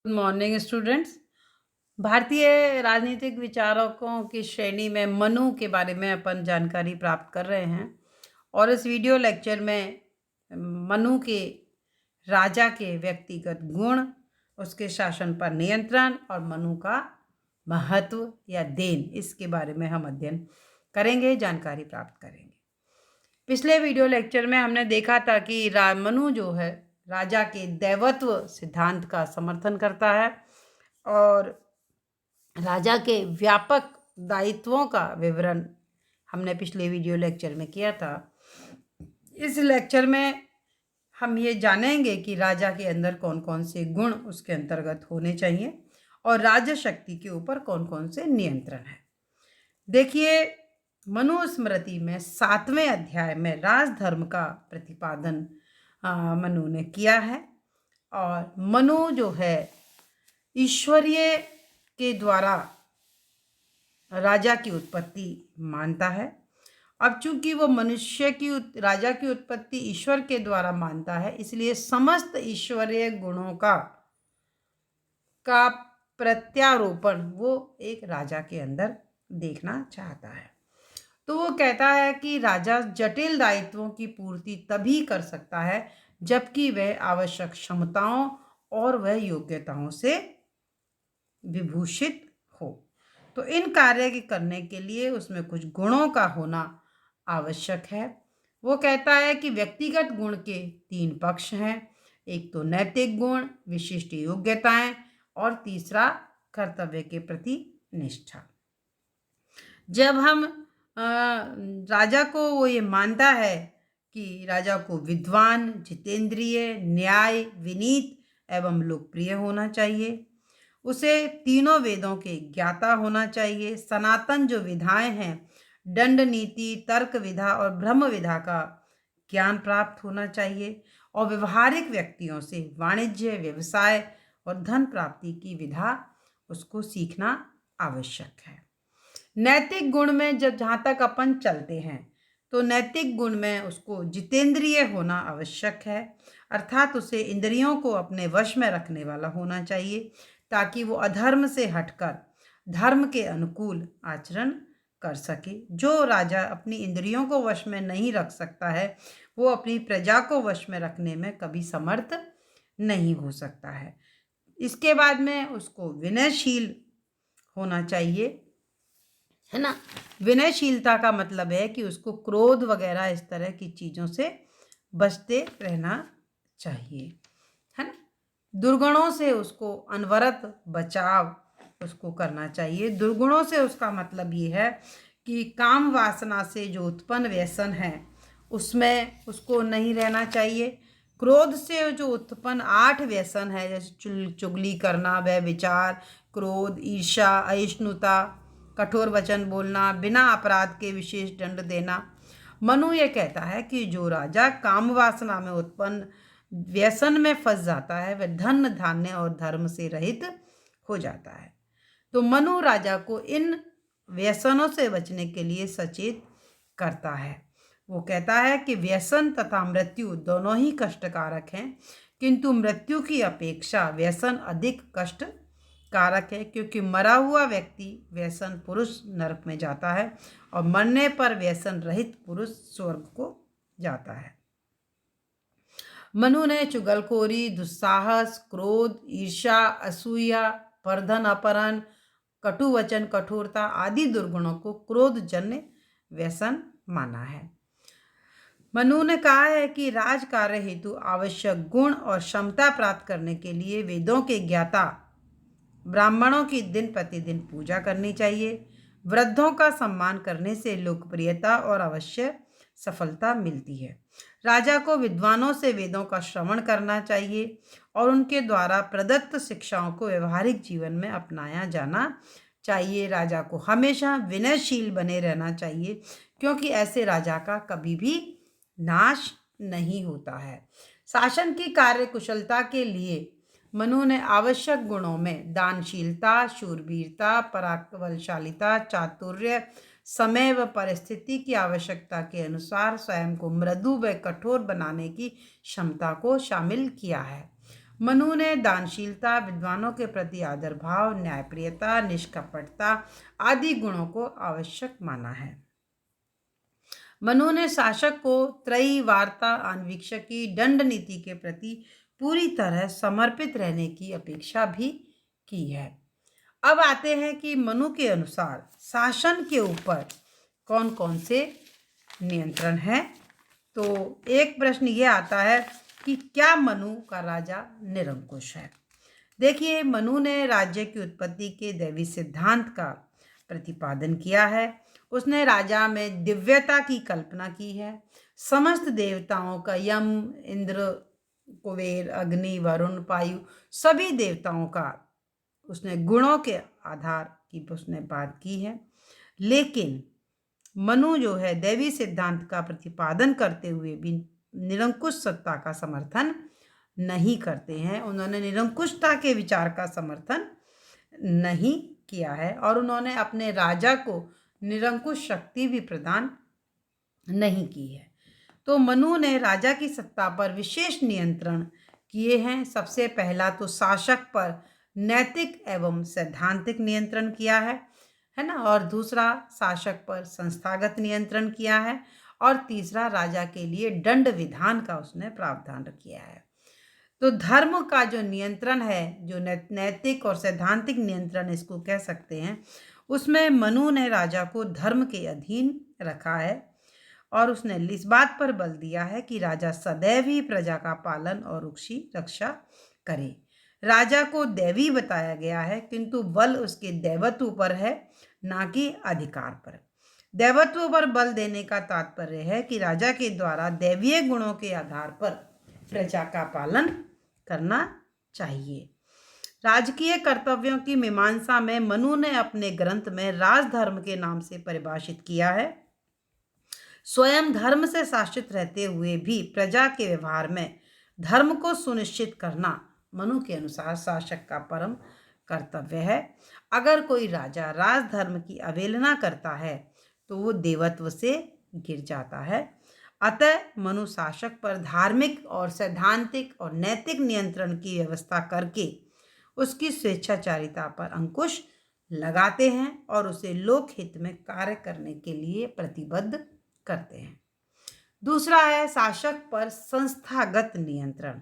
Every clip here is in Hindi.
Good morning students. भारतीय राजनीतिक विचारकों की श्रेणी में मनु के बारे में अपन जानकारी प्राप्त कर रहे हैं और इस वीडियो लेक्चर में मनु के राजा के व्यक्तिगत गुण, उसके शासन पर नियंत्रण और मनु का महत्व या देन, इसके बारे में हम अध्ययन करेंगे, जानकारी प्राप्त करेंगे। पिछले वीडियो लेक्चर में हमने देखा था कि मनु जो है राजा के दैवत्व सिद्धांत का समर्थन करता है और राजा के व्यापक दायित्वों का विवरण हमने पिछले वीडियो लेक्चर में किया था। इस लेक्चर में हम ये जानेंगे कि राजा के अंदर कौन कौन से गुण उसके अंतर्गत होने चाहिए और राज्य शक्ति के ऊपर कौन कौन से नियंत्रण है। देखिए, मनुस्मृति में 7वें अध्याय में राजधर्म का प्रतिपादन मनु ने किया है और मनु जो है ईश्वरीय के द्वारा राजा की उत्पत्ति मानता है। अब चूंकि वो राजा की उत्पत्ति ईश्वर के द्वारा मानता है, इसलिए समस्त ईश्वरीय गुणों का प्रत्यारोपण वो एक राजा के अंदर देखना चाहता है। तो वो कहता है कि राजा जटिल दायित्वों की पूर्ति तभी कर सकता है जबकि वह आवश्यक क्षमताओं और वह योग्यताओं से विभूषित हो। तो इन कार्य के करने के लिए उसमें कुछ गुणों का होना आवश्यक है। वो कहता है कि व्यक्तिगत गुण के 3 पक्ष हैं, एक तो नैतिक गुण, विशिष्ट योग्यताएं और तीसरा कर्तव्य के प्रति निष्ठा। जब हम राजा को वो ये मानता है कि राजा को विद्वान, जितेंद्रिय, न्याय, विनीत एवं लोकप्रिय होना चाहिए। उसे तीनों वेदों के ज्ञाता होना चाहिए। सनातन जो विधाएं हैं, दंड नीति, तर्क विधा और ब्रह्म विधा का ज्ञान प्राप्त होना चाहिए और व्यवहारिक व्यक्तियों से वाणिज्य, व्यवसाय और धन प्राप्ति की विधा उसको सीखना आवश्यक है। नैतिक गुण में जहाँ तक अपन चलते हैं तो नैतिक गुण में उसको जितेंद्रिय होना आवश्यक है, अर्थात उसे इंद्रियों को अपने वश में रखने वाला होना चाहिए ताकि वो अधर्म से हटकर धर्म के अनुकूल आचरण कर सके। जो राजा अपनी इंद्रियों को वश में नहीं रख सकता है, वो अपनी प्रजा को वश में रखने में कभी समर्थ नहीं हो सकता है। इसके बाद में उसको विनयशील होना चाहिए, है ना। विनयशीलता का मतलब है कि उसको क्रोध वगैरह इस तरह की चीज़ों से बचते रहना चाहिए, है ना। दुर्गुणों से उसको अनवरत बचाव उसको करना चाहिए। दुर्गुणों से उसका मतलब ये है कि काम वासना से जो उत्पन्न व्यसन है उसमें उसको नहीं रहना चाहिए। क्रोध से जो उत्पन्न 8 व्यसन है, जैसे चुगली करना, व्यभिचार, क्रोध, ईर्ष्या, अहिष्णुता, कठोर वचन बोलना, बिना अपराध के विशेष दंड देना। मनु ये कहता है कि जो राजा काम वासना में उत्पन्न व्यसन में फंस जाता है वह धन, धान्य और धर्म से रहित हो जाता है। तो मनु राजा को इन व्यसनों से बचने के लिए सचेत करता है। वो कहता है कि व्यसन तथा मृत्यु दोनों ही कष्टकारक हैं, किंतु मृत्यु की अपेक्षा व्यसन अधिक कष्ट कारक है, क्योंकि मरा हुआ व्यक्ति व्यसन पुरुष नरक में जाता है और मरने पर व्यसन रहित पुरुष स्वर्ग को जाता है। मनु ने चुगलखोरी, दुस्साहस, क्रोध, ईर्ष्या, असूया, परधन अपहरण, कटु वचन, कठोरता आदि दुर्गुणों को क्रोधजन्य व्यसन माना है। मनु ने कहा है कि राज कार्य हेतु आवश्यक गुण और क्षमता प्राप्त करने के लिए वेदों के ज्ञाता ब्राह्मणों की दिन प्रतिदिन पूजा करनी चाहिए। वृद्धों का सम्मान करने से लोकप्रियता और अवश्य सफलता मिलती है। राजा को विद्वानों से वेदों का श्रवण करना चाहिए और उनके द्वारा प्रदत्त शिक्षाओं को व्यवहारिक जीवन में अपनाया जाना चाहिए। राजा को हमेशा विनयशील बने रहना चाहिए, क्योंकि ऐसे राजा का कभी भी नाश नहीं होता है। शासन की कार्यकुशलता के लिए मनु ने आवश्यक गुणों में दानशीलता, शूरवीरता, पराक्रमशालिता, चातुर्य, समय व परिस्थिति की आवश्यकता के अनुसार स्वयं को मृदु व कठोर बनाने की क्षमता को शामिल किया है। मनु ने दानशीलता, विद्वानों के प्रति आदर भाव, न्यायप्रियता, निष्कपटता आदि गुणों को आवश्यक माना है। मनु ने शासक को त्रयी, वार्ता, अन्वीक्षकी, दंड नीति के प्रति पूरी तरह समर्पित रहने की अपेक्षा भी की है। अब आते हैं कि मनु के अनुसार शासन के ऊपर कौन कौन से नियंत्रण है। तो एक प्रश्न ये आता है कि क्या मनु का राजा निरंकुश है। देखिए, मनु ने राज्य की उत्पत्ति के दैवी सिद्धांत का प्रतिपादन किया है। उसने राजा में दिव्यता की कल्पना की है। समस्त देवताओं का, यम, इंद्र, कुबेर, अग्नि, वरुण, वायु, सभी देवताओं का उसने गुणों के आधार की उसने बात की है। लेकिन मनु जो है दैवी सिद्धांत का प्रतिपादन करते हुए भी निरंकुश सत्ता का समर्थन नहीं करते हैं। उन्होंने निरंकुशता के विचार का समर्थन नहीं किया है और उन्होंने अपने राजा को निरंकुश शक्ति भी प्रदान नहीं की है। तो मनु ने राजा की सत्ता पर विशेष नियंत्रण किए हैं। सबसे पहला तो शासक पर नैतिक एवं सैद्धांतिक नियंत्रण किया है ना, और दूसरा शासक पर संस्थागत नियंत्रण किया है, और तीसरा राजा के लिए दंड विधान का उसने प्रावधान किया है। तो धर्म का जो नियंत्रण है, जो नैतिक और सैद्धांतिक नियंत्रण इसको कह सकते हैं, उसमें मनु ने राजा को धर्म के अधीन रखा है और उसने इस बात पर बल दिया है कि राजा सदैव ही प्रजा का पालन और उसकी रक्षा करे। राजा को दैवी बताया गया है, किंतु बल उसके दैवत्व पर है, ना कि अधिकार पर। दैवत्व पर बल देने का तात्पर्य है कि राजा के द्वारा दैवीय गुणों के आधार पर प्रजा का पालन करना चाहिए। राजकीय कर्तव्यों की मीमांसा में मनु ने अपने ग्रंथ में राजधर्म के नाम से परिभाषित किया है। स्वयं धर्म से शासित रहते हुए भी प्रजा के व्यवहार में धर्म को सुनिश्चित करना मनु के अनुसार शासक का परम कर्तव्य है। अगर कोई राजा राजधर्म की अवहेलना करता है तो वो देवत्व से गिर जाता है। अतः मनु शासक पर धार्मिक और सैद्धांतिक और नैतिक नियंत्रण की व्यवस्था करके उसकी स्वेच्छाचारिता पर अंकुश लगाते हैं और उसे लोकहित में कार्य करने के लिए प्रतिबद्ध करते हैं। दूसरा है शासक पर संस्थागत नियंत्रण।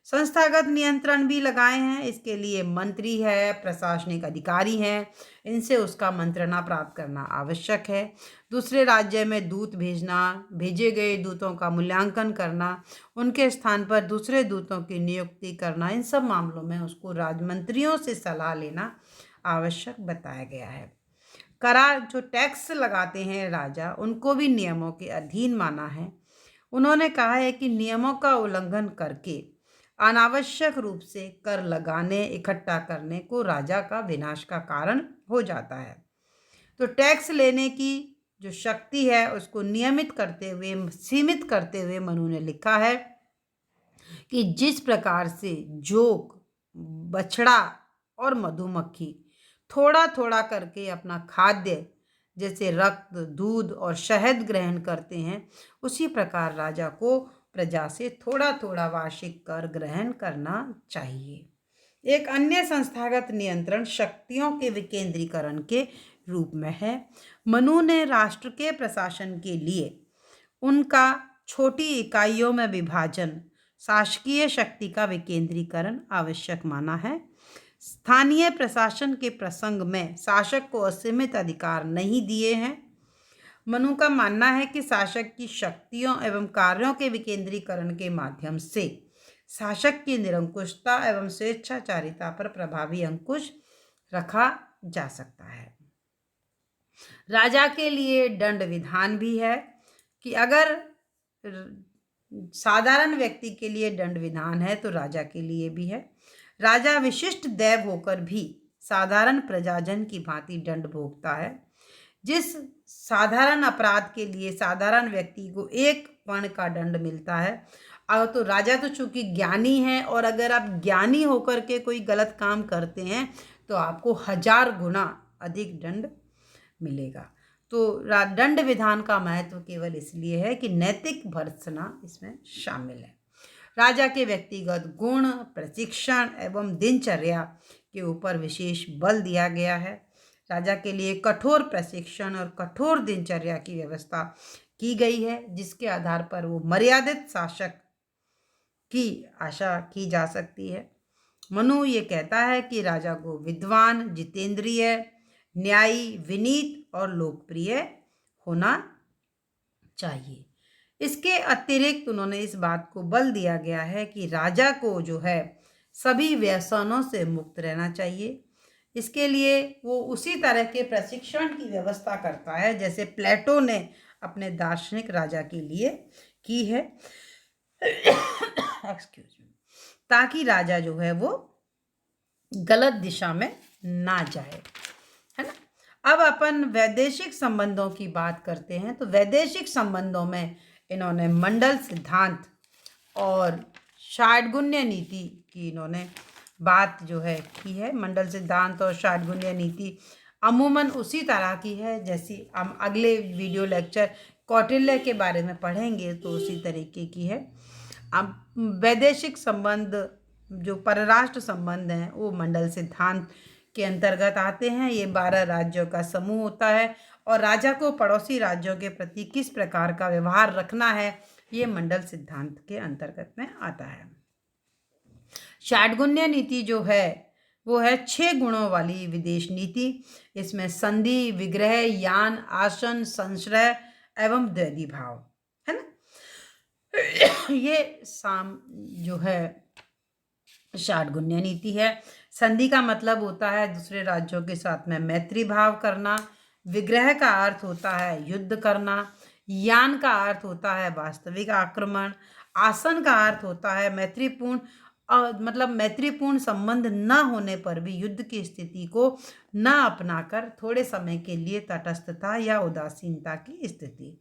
संस्थागत नियंत्रण भी लगाए हैं। इसके लिए मंत्री है, प्रशासनिक अधिकारी हैं, इनसे उसका मंत्रणा प्राप्त करना आवश्यक है। दूसरे राज्य में दूत भेजना, भेजे गए दूतों का मूल्यांकन करना, उनके स्थान पर दूसरे दूतों की नियुक्ति करना, इन सब मामलों में उसको राजमंत्रियों से सलाह लेना आवश्यक बताया गया है। करार जो टैक्स लगाते हैं राजा, उनको भी नियमों के अधीन माना है। उन्होंने कहा है कि नियमों का उल्लंघन करके अनावश्यक रूप से कर लगाने, इकट्ठा करने को राजा का विनाश का कारण हो जाता है। तो टैक्स लेने की जो शक्ति है उसको नियमित करते हुए, सीमित करते हुए मनु ने लिखा है कि जिस प्रकार से जोक, बछड़ा और मधुमक्खी थोड़ा थोड़ा करके अपना खाद्य जैसे रक्त, दूध और शहद ग्रहण करते हैं, उसी प्रकार राजा को प्रजा से थोड़ा थोड़ा वार्षिक कर ग्रहण करना चाहिए। एक अन्य संस्थागत नियंत्रण शक्तियों के विकेंद्रीकरण के रूप में है। मनु ने राष्ट्र के प्रशासन के लिए उनका छोटी इकाइयों में विभाजन, शासकीय शक्ति का विकेंद्रीकरण आवश्यक माना है। स्थानीय प्रशासन के प्रसंग में शासक को असीमित अधिकार नहीं दिए हैं। मनु का मानना है कि शासक की शक्तियों एवं कार्यों के विकेंद्रीकरण के माध्यम से शासक की निरंकुशता एवं स्वेच्छाचारिता पर प्रभावी अंकुश रखा जा सकता है। राजा के लिए दंड विधान भी है कि अगर साधारण व्यक्ति के लिए दंड विधान है तो राजा के लिए भी है। राजा विशिष्ट दैव होकर भी साधारण प्रजाजन की भांति दंड भोगता है। जिस साधारण अपराध के लिए साधारण व्यक्ति को 1 पर्ण का दंड मिलता है, तो राजा तो चूंकि ज्ञानी है, और अगर आप ज्ञानी होकर के कोई गलत काम करते हैं तो आपको 1000 गुना अधिक दंड मिलेगा। तो दंड विधान का महत्व केवल इसलिए है कि नैतिक भर्त्सना इसमें शामिल है। राजा के व्यक्तिगत गुण, प्रशिक्षण एवं दिनचर्या के ऊपर विशेष बल दिया गया है। राजा के लिए कठोर प्रशिक्षण और कठोर दिनचर्या की व्यवस्था की गई है, जिसके आधार पर वो मर्यादित शासक की आशा की जा सकती है। मनु ये कहता है कि राजा को विद्वान, जितेंद्रिय, न्यायी, विनीत और लोकप्रिय होना चाहिए। इसके अतिरिक्त उन्होंने इस बात को बल दिया गया है कि राजा को जो है सभी व्यसनों से मुक्त रहना चाहिए। इसके लिए वो उसी तरह के प्रशिक्षण की व्यवस्था करता है जैसे प्लेटो ने अपने दार्शनिक राजा के लिए की है। एक्सक्यूज मी, ताकि राजा जो है वो गलत दिशा में ना जाए, है ना। अब अपन वैदेशिक संबंधों की बात करते हैं। तो वैदेशिक संबंधों में इन्होंने मंडल सिद्धांत और षाड्गुण्य नीति की इन्होंने बात जो है की है। मंडल सिद्धांत और षाड्गुण्य नीति अमूमन उसी तरह की है जैसी हम अगले वीडियो लेक्चर कौटिल्य के बारे में पढ़ेंगे, तो उसी तरीके की है। अब वैदेशिक संबंध जो परराष्ट्र संबंध हैं वो मंडल सिद्धांत के अंतर्गत आते हैं। ये 12 राज्यों का समूह होता है और राजा को पड़ोसी राज्यों के प्रति किस प्रकार का व्यवहार रखना है, ये मंडल सिद्धांत के अंतर्गत में आता है। षाड्गुण्य नीति जो है वो है 6 गुणों वाली विदेश नीति। इसमें संधि, विग्रह, यान, आसन, संश्रय एवं द्वैधी भाव, है ना। ये जो है षाड्गुण्य नीति है। संधि का मतलब होता है दूसरे राज्यों के साथ में मैत्री भाव करना। विग्रह का अर्थ होता है युद्ध करना। यान का अर्थ होता है वास्तविक आक्रमण। आसन का अर्थ होता है मैत्रीपूर्ण मतलब मैत्रीपूर्ण संबंध न होने पर भी युद्ध की स्थिति को न अपनाकर थोड़े समय के लिए तटस्थता या उदासीनता की स्थिति।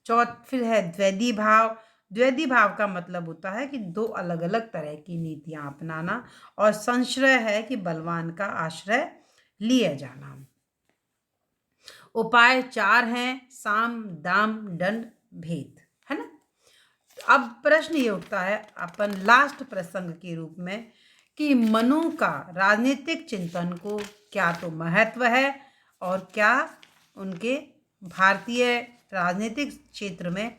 फिर है द्वैधी भाव। द्वैधी भाव का मतलब होता है कि 2 अलग अलग तरह की नीतियां अपनाना। और संश्रय है कि बलवान का आश्रय लिया जाना। उपाय 4 हैं, साम, दाम, दंड, भेद, है ना। अब प्रश्न ये उठता है अपन लास्ट प्रसंग के रूप में कि मनु का राजनीतिक चिंतन को क्या तो महत्व है और क्या उनके भारतीय राजनीतिक क्षेत्र में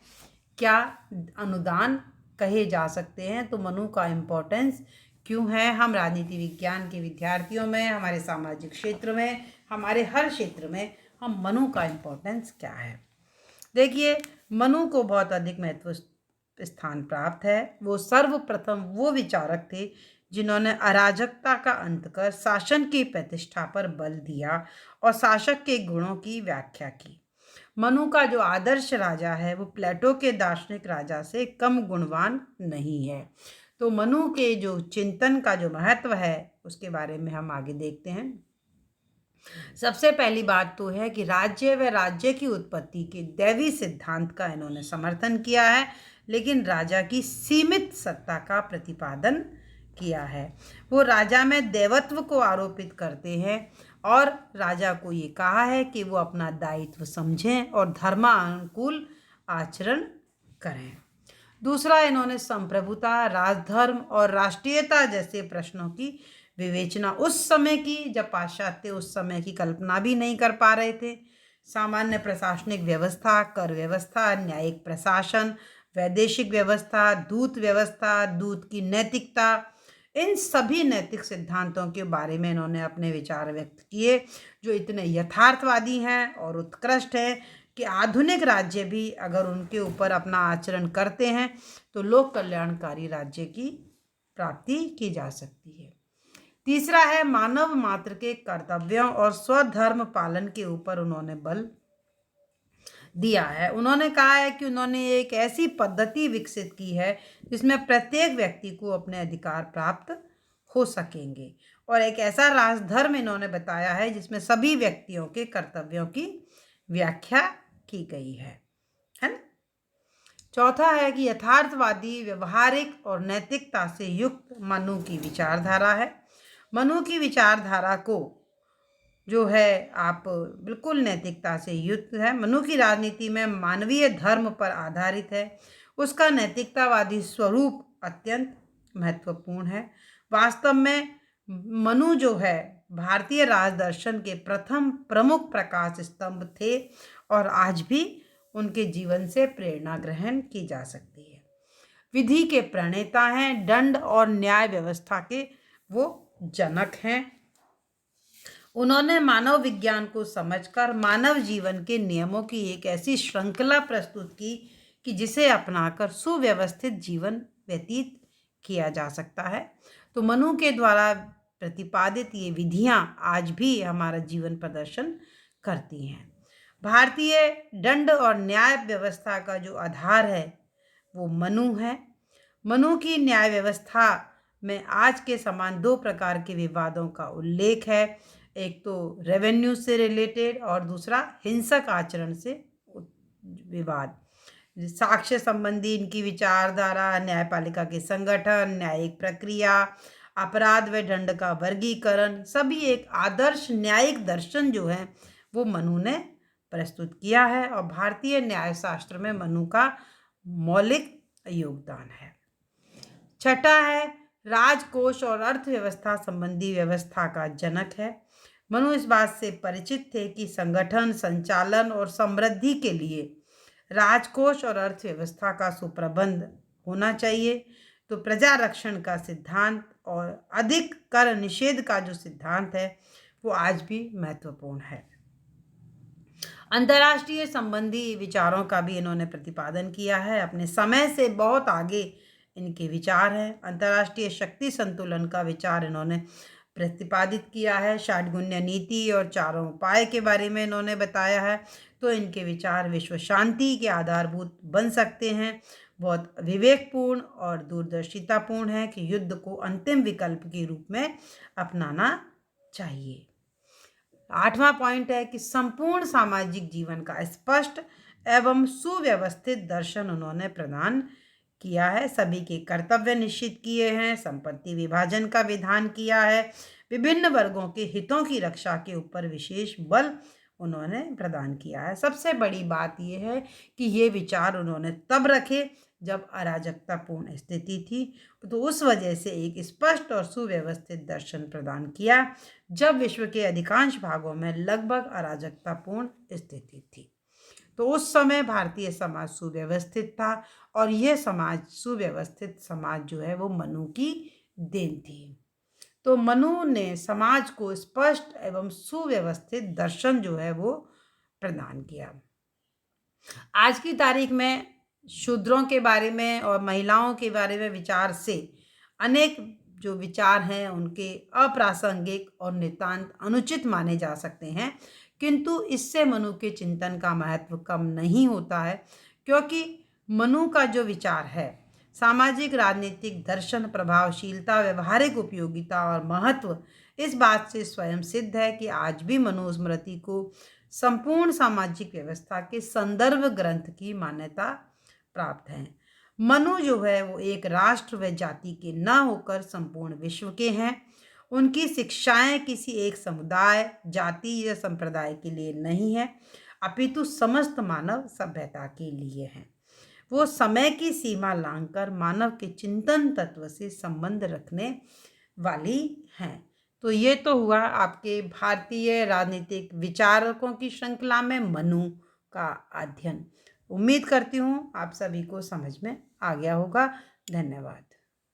क्या अनुदान कहे जा सकते हैं। तो मनु का इम्पोर्टेंस क्यों है हम राजनीति विज्ञान के विद्यार्थियों में, हमारे सामाजिक क्षेत्र में, हमारे हर क्षेत्र में हम मनु का इम्पोर्टेंस क्या है। देखिए, मनु को बहुत अधिक महत्व स्थान प्राप्त है। वो सर्वप्रथम वो विचारक थे जिन्होंने अराजकता का अंत कर शासन की प्रतिष्ठा पर बल दिया और शासक के गुणों की व्याख्या की। मनु का जो आदर्श राजा है वो प्लेटो के दार्शनिक राजा से कम गुणवान नहीं है। तो मनु के जो चिंतन का जो महत्व है उसके बारे में हम आगे देखते हैं। सबसे पहली बात तो है कि राज्य व राज्य की उत्पत्ति के दैवी सिद्धांत का इन्होंने समर्थन किया है, लेकिन राजा की सीमित सत्ता का प्रतिपादन किया है। वो राजा में देवत्व को आरोपित करते हैं और राजा को ये कहा है कि वो अपना दायित्व समझें और धर्मानुकूल आचरण करें। दूसरा, इन्होंने संप्रभुता, राजधर्म और राष्ट्रीयता जैसे प्रश्नों की विवेचना उस समय की जब पाश्चात्य उस समय की कल्पना भी नहीं कर पा रहे थे। सामान्य प्रशासनिक व्यवस्था, कर व्यवस्था, न्यायिक प्रशासन, वैदेशिक व्यवस्था, दूत व्यवस्था, दूत की नैतिकता, इन सभी नैतिक सिद्धांतों के बारे में इन्होंने अपने विचार व्यक्त किए जो इतने यथार्थवादी हैं और उत्कृष्ट हैं कि आधुनिक राज्य भी अगर उनके ऊपर अपना आचरण करते हैं तो लोक कल्याणकारी राज्य की प्राप्ति की जा सकती है। तीसरा है मानव मात्र के कर्तव्यों और स्वधर्म पालन के ऊपर उन्होंने बल दिया है। उन्होंने कहा है कि उन्होंने एक ऐसी पद्धति विकसित की है जिसमें प्रत्येक व्यक्ति को अपने अधिकार प्राप्त हो सकेंगे और एक ऐसा राजधर्म इन्होंने बताया है जिसमें सभी व्यक्तियों के कर्तव्यों की व्याख्या की गई है ना। चौथा है कि यथार्थवादी, व्यवहारिक और नैतिकता से युक्त मनु की विचारधारा है। मनु की विचारधारा को जो है आप बिल्कुल नैतिकता से युक्त है। मनु की राजनीति में मानवीय धर्म पर आधारित है। उसका नैतिकतावादी स्वरूप अत्यंत महत्वपूर्ण है। वास्तव में मनु जो है भारतीय राजदर्शन के प्रथम प्रमुख प्रकाश स्तंभ थे और आज भी उनके जीवन से प्रेरणा ग्रहण की जा सकती है। विधि के प्रणेता हैं, दंड और न्याय व्यवस्था के वो जनक हैं। उन्होंने मानव विज्ञान को समझकर मानव जीवन के नियमों की एक ऐसी श्रृंखला प्रस्तुत की कि जिसे अपनाकर सुव्यवस्थित जीवन व्यतीत किया जा सकता है। तो मनु के द्वारा प्रतिपादित ये विधियां आज भी हमारा जीवन प्रदर्शन करती हैं। भारतीय दंड और न्याय व्यवस्था का जो आधार है वो मनु है। मनु की न्याय व्यवस्था में आज के समान दो प्रकार के विवादों का उल्लेख है। एक तो रेवेन्यू से रिलेटेड और दूसरा हिंसक आचरण से विवाद। साक्ष्य संबंधी इनकी विचारधारा, न्यायपालिका के संगठन, न्यायिक प्रक्रिया, अपराध व दंड का वर्गीकरण, सभी एक आदर्श न्यायिक दर्शन जो है वो मनु ने प्रस्तुत किया है और भारतीय न्याय शास्त्र में मनु का मौलिक योगदान है। छठा है राजकोष और अर्थव्यवस्था संबंधी व्यवस्था का जनक है। मनु इस बात से परिचित थे कि संगठन, संचालन और समृद्धि के लिए राजकोष और अर्थव्यवस्था का सुप्रबंध होना चाहिए। तो प्रजा रक्षण का सिद्धांत और अधिक कर निषेध का जो सिद्धांत है वो आज भी महत्वपूर्ण है। अंतर्राष्ट्रीय संबंधी विचारों का भी इन्होंने प्रतिपादन किया है। अपने समय से बहुत आगे इनके विचार हैं। अंतर्राष्ट्रीय शक्ति संतुलन का विचार इन्होंने प्रतिपादित किया है। षाडगुण्य नीति और चारों उपाय के बारे में इन्होंने बताया है। तो इनके विचार विश्व शांति के आधारभूत बन सकते हैं। बहुत विवेकपूर्ण और दूरदर्शितापूर्ण है कि युद्ध को अंतिम विकल्प के रूप में अपनाना चाहिए। आठवां पॉइंट है कि संपूर्ण सामाजिक जीवन का स्पष्ट एवं सुव्यवस्थित दर्शन उन्होंने प्रदान किया है। सभी के कर्तव्य निश्चित किए हैं। संपत्ति विभाजन का विधान किया है। विभिन्न वर्गों के हितों की रक्षा के ऊपर विशेष बल उन्होंने प्रदान किया है। सबसे बड़ी बात यह है कि ये विचार उन्होंने तब रखे जब अराजकतापूर्ण स्थिति थी, तो उस वजह से एक स्पष्ट और सुव्यवस्थित दर्शन प्रदान किया जब विश्व के अधिकांश भागों में लगभग अराजकतापूर्ण स्थिति थी। तो उस समय भारतीय समाज सुव्यवस्थित था और यह समाज सुव्यवस्थित समाज जो है वो मनु की देन थी। तो मनु ने समाज को स्पष्ट एवं सुव्यवस्थित दर्शन जो है वो प्रदान किया। आज की तारीख में शूद्रों के बारे में और महिलाओं के बारे में विचार से अनेक जो विचार हैं उनके अप्रासंगिक और नितांत अनुचित माने जा सकते हैं, किंतु इससे मनु के चिंतन का महत्व कम नहीं होता है, क्योंकि मनु का जो विचार है सामाजिक, राजनीतिक दर्शन, प्रभावशीलता, व्यवहारिक उपयोगिता और महत्व इस बात से स्वयं सिद्ध है कि आज भी मनुस्मृति को संपूर्ण सामाजिक व्यवस्था के संदर्भ ग्रंथ की मान्यता प्राप्त है। मनु जो है वो एक राष्ट्र व जाति के न होकर संपूर्ण विश्व के हैं। उनकी शिक्षाएं किसी एक समुदाय, जाति या संप्रदाय के लिए नहीं है, अपितु समस्त मानव सभ्यता के लिए हैं। वो समय की सीमा लांघकर मानव के चिंतन तत्व से संबंध रखने वाली हैं। तो ये तो हुआ आपके भारतीय राजनीतिक विचारकों की श्रृंखला में मनु का अध्ययन। उम्मीद करती हूँ आप सभी को समझ में आ गया होगा। धन्यवाद।